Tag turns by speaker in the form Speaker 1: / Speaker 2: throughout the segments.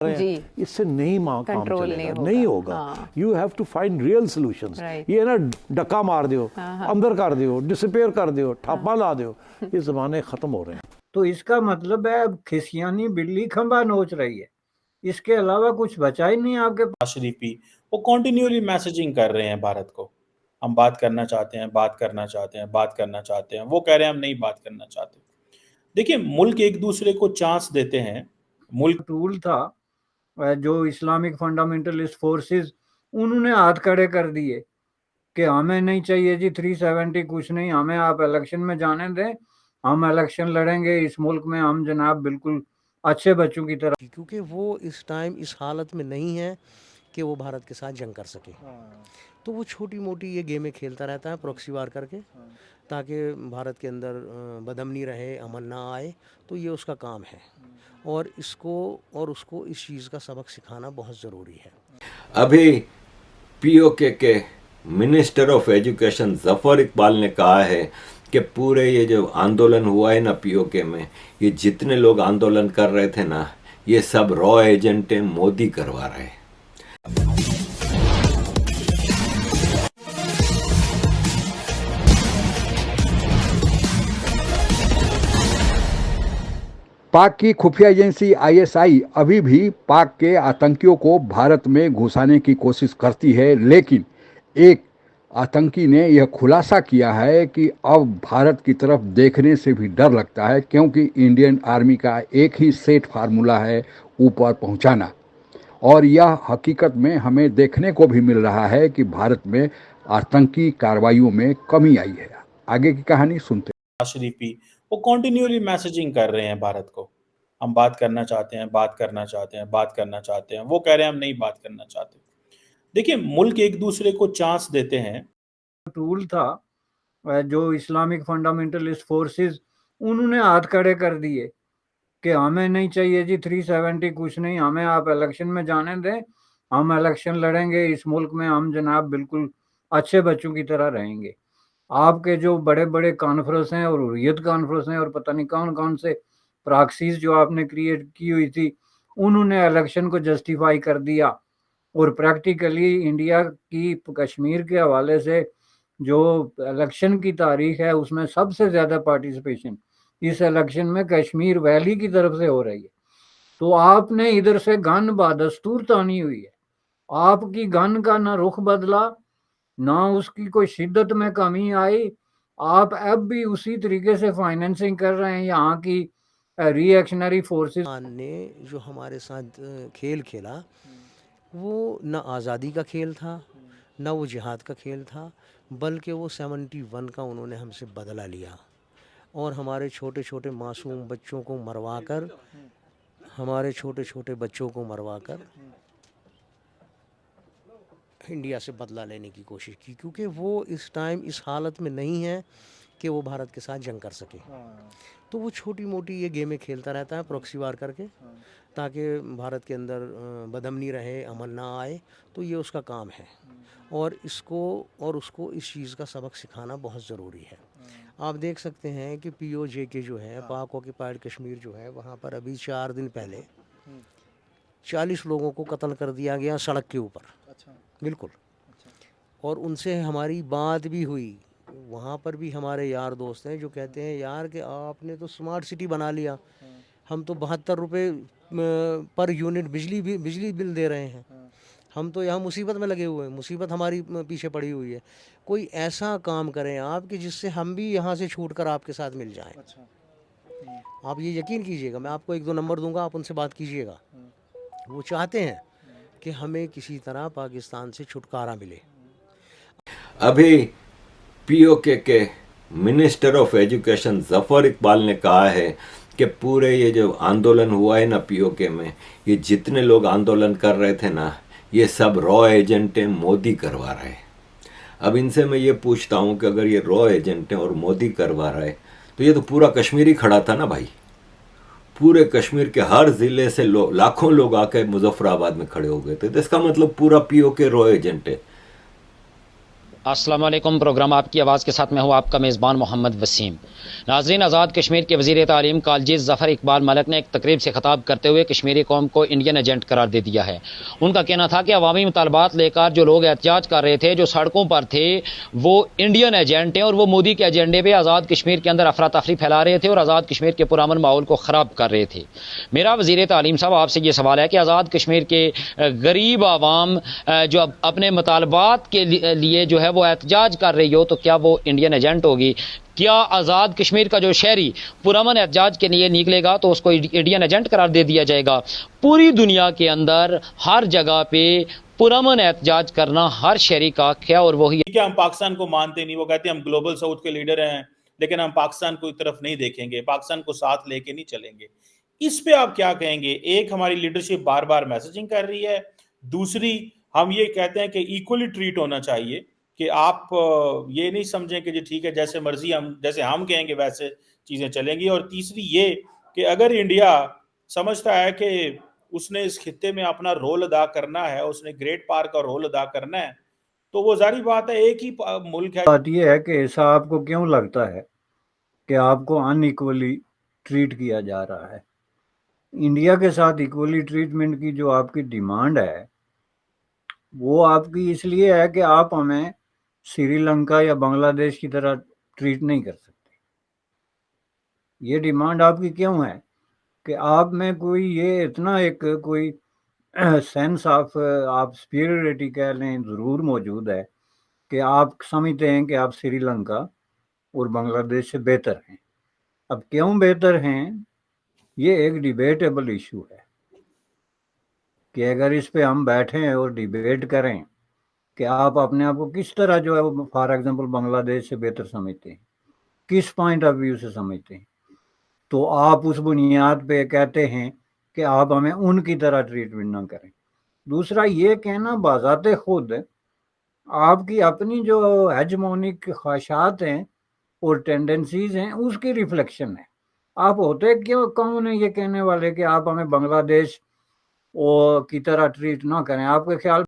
Speaker 1: जी,
Speaker 2: इससे नहीं काम
Speaker 1: कंट्रोल
Speaker 2: चलेगा,
Speaker 1: नहीं
Speaker 2: नहीं
Speaker 1: होगा।
Speaker 2: होगा। You have to find real solutions.
Speaker 1: Right.
Speaker 2: ये ना डका मार दियो, अंदर कर दियो, डिसअपेयर कर दियो, ठापा ला दियो, ये जमाने खत्म हो रहे हैं।
Speaker 3: तो इसका मतलब है अब खिसियानी बिल्ली खंबा नोच रही है, इसके अलावा कुछ बचा ही नहीं आपके पास।
Speaker 4: शरीफी वो कॉन्टिन्यूअली मैसेजिंग कर रहे हैं भारत को, हम बात करना चाहते हैं, बात करना चाहते हैं, बात करना चाहते हैं। वो कह रहे हैं हम नहीं बात करना चाहते। देखिए, मुल्क एक दूसरे को चांस देते हैं। मुल्क
Speaker 3: टूल था जो इस्लामिक फंडामेंटलिस्ट फोर्सेस, उन्होंने हाथ खड़े कर दिए कि हमें नहीं चाहिए जी 370 कुछ नहीं, हमें आप इलेक्शन में जाने दें, हम इलेक्शन लड़ेंगे इस मुल्क में, हम जनाब बिल्कुल अच्छे बच्चों की तरह।
Speaker 5: क्योंकि वो इस टाइम इस हालत में नहीं है कि वो भारत के साथ जंग कर सके। तो वो छोटी मोटी ये गेमें खेलता रहता है प्रॉक्सी वार करके, ताकि भारत के अंदर बदअमनी रहे, अमन ना आए। तो ये उसका काम है और इसको और उसको इस चीज़ का सबक सिखाना बहुत ज़रूरी है।
Speaker 6: अभी पीओके के minister of education Zafar Iqbal ने कहा है कि पूरे ये जो आंदोलन हुआ है ना पीओके में, ये जितने लोग आंदोलन कर रहे थे ना, ये सब रॉ एजेंट है, मोदी करवा रहे हैं।
Speaker 7: पाक की खुफिया एजेंसी आईएसआई अभी भी पाक के आतंकियों को भारत में घुसाने की कोशिश करती है, लेकिन एक आतंकी ने यह खुलासा किया है कि अब भारत की तरफ देखने से भी डर लगता है, क्योंकि इंडियन आर्मी का एक ही सेट फार्मूला है ऊपर पहुंचाना। और यह हकीकत में हमें देखने को भी मिल रहा है कि भारत में आतंकी कार्रवाइयों में कमी आई है। आगे की कहानी सुनते हैं।
Speaker 4: शरीफी वो कॉन्टिन्यूअली मैसेजिंग कर रहे हैं भारत को, हम बात करना चाहते हैं, बात करना चाहते हैं, बात करना चाहते हैं। वो कह रहे हैं हम नहीं बात करना चाहते। देखिए, मुल्क एक दूसरे को चांस देते हैं।
Speaker 3: टूल था जो इस्लामिक फंडामेंटलिस्ट फोर्सेस, उन्होंने हाथ खड़े कर दिए कि हमें नहीं चाहिए जी 370 कुछ नहीं, हमें आप इलेक्शन में जाने दें, हम इलेक्शन लड़ेंगे इस मुल्क में, हम जनाब बिल्कुल अच्छे बच्चों की तरह रहेंगे। आपके जो बड़े बड़े कॉन्फ्रेंस हैं और हुर्रियत कॉन्फ्रेंस हैं और पता नहीं कौन कौन से प्रॉक्सीज जो आपने क्रिएट की हुई थी, उन्होंने इलेक्शन को जस्टिफाई कर दिया। और प्रैक्टिकली इंडिया की कश्मीर के हवाले से जो इलेक्शन की तारीख है, उसमें सबसे ज़्यादा पार्टिसिपेशन इस इलेक्शन में कश्मीर वैली की तरफ से हो रही है। तो आपने इधर से गन बादस्तूर तानी हुई है, आपकी गन का ना रुख बदला, ना उसकी कोई शिद्दत में कमी आई। आप अब भी उसी तरीके से फाइनेंसिंग कर रहे हैं यहाँ की रिएक्शनरी फोर्सेस
Speaker 5: ने जो हमारे साथ खेल खेला, वो न आज़ादी का खेल था, न वो जिहाद का खेल था, बल्कि वो 71 का उन्होंने हमसे बदला लिया और हमारे छोटे छोटे मासूम बच्चों को मरवाकर, हमारे छोटे छोटे बच्चों को मरवाकर इंडिया से बदला लेने की कोशिश की, क्योंकि वो इस टाइम इस हालत में नहीं है कि वो भारत के साथ जंग कर सके। तो वो छोटी मोटी ये गेमें खेलता रहता है प्रॉक्सी वार करके, ताकि भारत के अंदर बदअमनी रहे, अमन ना आए। तो ये उसका काम है और इसको और उसको इस चीज़ का सबक सिखाना बहुत ज़रूरी है। आप देख सकते हैं कि पीओजे के जो है, पाक ऑक्यूपाइड कश्मीर जो है, वहाँ पर अभी 4 दिन पहले 40 लोगों को कत्ल कर दिया गया सड़क के ऊपर। बिल्कुल। और उनसे हमारी बात भी हुई, वहाँ पर भी हमारे यार दोस्त हैं जो कहते हैं यार कि आपने तो स्मार्ट सिटी बना लिया, हम तो 72 रुपये पर यूनिट बिजली बिल दे रहे हैं, हम तो यहाँ मुसीबत में लगे हुए हैं, मुसीबत हमारी पीछे पड़ी हुई है। कोई ऐसा काम करें आप कि जिससे हम भी यहाँ से छूट कर आपके साथ मिल जाएं। आप ये यकीन कीजिएगा, मैं आपको 1-2 नंबर दूंगा, आप उनसे बात कीजिएगा। वो चाहते हैं कि हमें किसी तरह पाकिस्तान से छुटकारा मिले।
Speaker 6: अभी पीओके के minister of education Zafar Iqbal ने कहा है कि पूरे ये जो आंदोलन हुआ है ना पीओके में, ये जितने लोग आंदोलन कर रहे थे ना, ये सब रॉ एजेंट हैं, मोदी करवा रहे हैं। अब इनसे मैं ये पूछता हूँ कि अगर ये रॉ एजेंट हैं और मोदी करवा रहे, तो ये तो पूरा कश्मीर ही खड़ा था ना भाई। पूरे कश्मीर के हर ज़िले से लाखों लोग आके मुजफ्फराबाद में खड़े हो गए थे, तो इसका मतलब पूरा पीओके रॉ एजेंट है।
Speaker 1: अस्सलाम वालेकुम। प्रोग्राम आपकी आवाज़ के साथ मैं हूँ आपका मेज़बान मोहम्मद वसीम। नाज़रीन, आज़ाद कश्मीर के वज़ीर तालीम कालजीज़ ज़फ़र इकबाल मलिक ने एक तकरीब से ख़िताब करते हुए कश्मीरी कौम को इंडियन एजेंट करार दे दिया है। उनका कहना था कि अवामी मुतालबात लेकर जो लोग एहतजाज कर रहे थे, जो सड़कों पर थे, वो इंडियन एजेंट हैं और वो मोदी के एजेंडे पर आज़ाद कश्मीर के अंदर अफरा तफरी फैला रहे थे और आज़ाद कश्मीर के पुरअमन माहौल को ख़राब कर रहे थे। मेरा वज़ीर तालीम साहब आपसे ये सवाल है कि आज़ाद कश्मीर के गरीब आवाम जो अपने मुतालबात के लिए जो है वो एहतजाज कर रही हो, तो क्या वो इंडियन एजेंट होगी? क्या आज़ाद कश्मीर का जो शहरी पुरअमन एहतजाज के लिए निकलेगा तो उसको इंडियन एजेंट करार दे दिया जाएगा? पूरी दुनिया के अंदर हर जगह पे पुरअमन एहतजाज करना हर शहरी का क्या और वही
Speaker 4: क्या हम पाकिस्तान को मानते नहीं? वो कहते हैं हम ग्लोबल साउथ के लीडर हैं, लेकिन हम पाकिस्तान को तरफ नहीं देखेंगे, पाकिस्तान को साथ लेके नहीं चलेंगे। इस पे आप क्या कहेंगे? एक, हमारी लीडरशिप बार बार मैसेजिंग कर रही है, दूसरी हम ये कहते हैं कि इक्वली ट्रीट होना चाहिए, कि आप ये नहीं समझें कि जी ठीक है जैसे मर्जी जैसे हम कहेंगे वैसे चीजें चलेंगी। और तीसरी ये कि अगर इंडिया समझता है कि उसने इस खित्ते में अपना रोल अदा करना है, उसने ग्रेट पार का रोल अदा करना है, तो वो जारी बात है एक ही मुल्क है।
Speaker 3: बात ये है कि ऐसा आपको क्यों लगता है कि आपको अनइक्वली ट्रीट किया जा रहा है? इंडिया के साथ इक्वली ट्रीटमेंट की जो आपकी डिमांड है वो आपकी इसलिए है कि आप हमें श्रीलंका या बांग्लादेश की तरह ट्रीट नहीं कर सकते। ये डिमांड आपकी क्यों है कि आप में कोई ये इतना एक कोई सेंस ऑफ आप सुपीरियरिटी कह लें ज़रूर मौजूद है कि आप समझते हैं कि आप श्रीलंका और बांग्लादेश से बेहतर हैं। अब क्यों बेहतर हैं, ये एक डिबेटेबल इशू है कि अगर इस पे हम बैठें और डिबेट करें कि आप अपने आप को किस तरह जो है वो फॉर एग्जांपल बांग्लादेश से बेहतर समझते हैं, किस पॉइंट ऑफ व्यू से समझते हैं, तो आप उस बुनियाद पे कहते हैं कि आप हमें उनकी तरह ट्रीटमेंट ना करें। दूसरा ये कहना बाज़ाते खुद आपकी अपनी जो हेजमोनिक ख्वाहिशात हैं और टेंडेंसीज हैं उसकी रिफ्लेक्शन है। आप होते क्यों कौन है ये कहने वाले कि आप हमें बांग्लादेश और की तरह ट्रीट ना करें? आपके ख्याल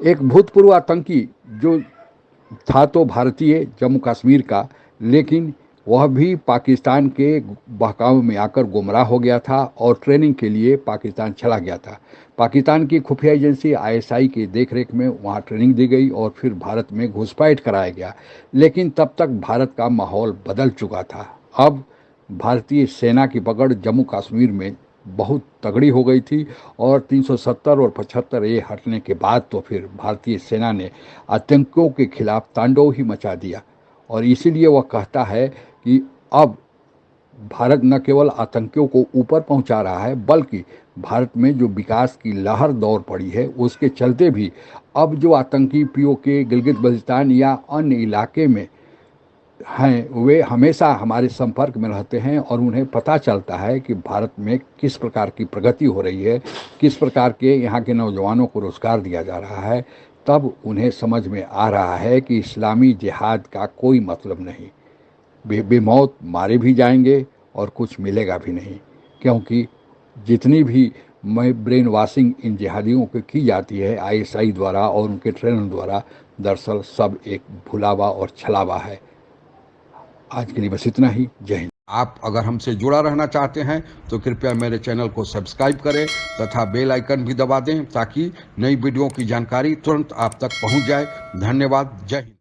Speaker 7: एक भूतपूर्व आतंकी जो था तो भारतीय जम्मू कश्मीर का, लेकिन वह भी पाकिस्तान के बहकावे में आकर गुमराह हो गया था और ट्रेनिंग के लिए पाकिस्तान चला गया था। पाकिस्तान की खुफिया एजेंसी ISI की देखरेख में वहाँ ट्रेनिंग दी गई और फिर भारत में घुसपैठ कराया गया, लेकिन तब तक भारत का माहौल बदल चुका था। अब भारतीय सेना की पकड़ जम्मू कश्मीर में बहुत तगड़ी हो गई थी और 370 और 75 ये हटने के बाद तो फिर भारतीय सेना ने आतंकियों के खिलाफ तांडव ही मचा दिया। और इसीलिए वह कहता है कि अब भारत न केवल आतंकियों को ऊपर पहुंचा रहा है, बल्कि भारत में जो विकास की लहर दौड़ पड़ी है उसके चलते भी अब जो आतंकी POK गिलगित बल्तिस्तान या अन्य इलाके में हैं वे हमेशा हमारे संपर्क में रहते हैं और उन्हें पता चलता है कि भारत में किस प्रकार की प्रगति हो रही है, किस प्रकार के यहाँ के नौजवानों को रोज़गार दिया जा रहा है। तब उन्हें समझ में आ रहा है कि इस्लामी जिहाद का कोई मतलब नहीं, बेमौत मारे भी जाएंगे और कुछ मिलेगा भी नहीं, क्योंकि जितनी भी ब्रेन वॉशिंग इन जिहादियों को की जाती है ISI द्वारा और उनके ट्रेनर द्वारा, दरअसल सब एक भुलावा और छलावा है। आज के लिए बस इतना ही। जय हिंद। आप अगर हमसे जुड़ा रहना चाहते हैं तो कृपया मेरे चैनल को सब्सक्राइब करें तथा बेल आइकन भी दबा दें ताकि नई वीडियो की जानकारी तुरंत आप तक पहुंच जाए। धन्यवाद। जय हिंद।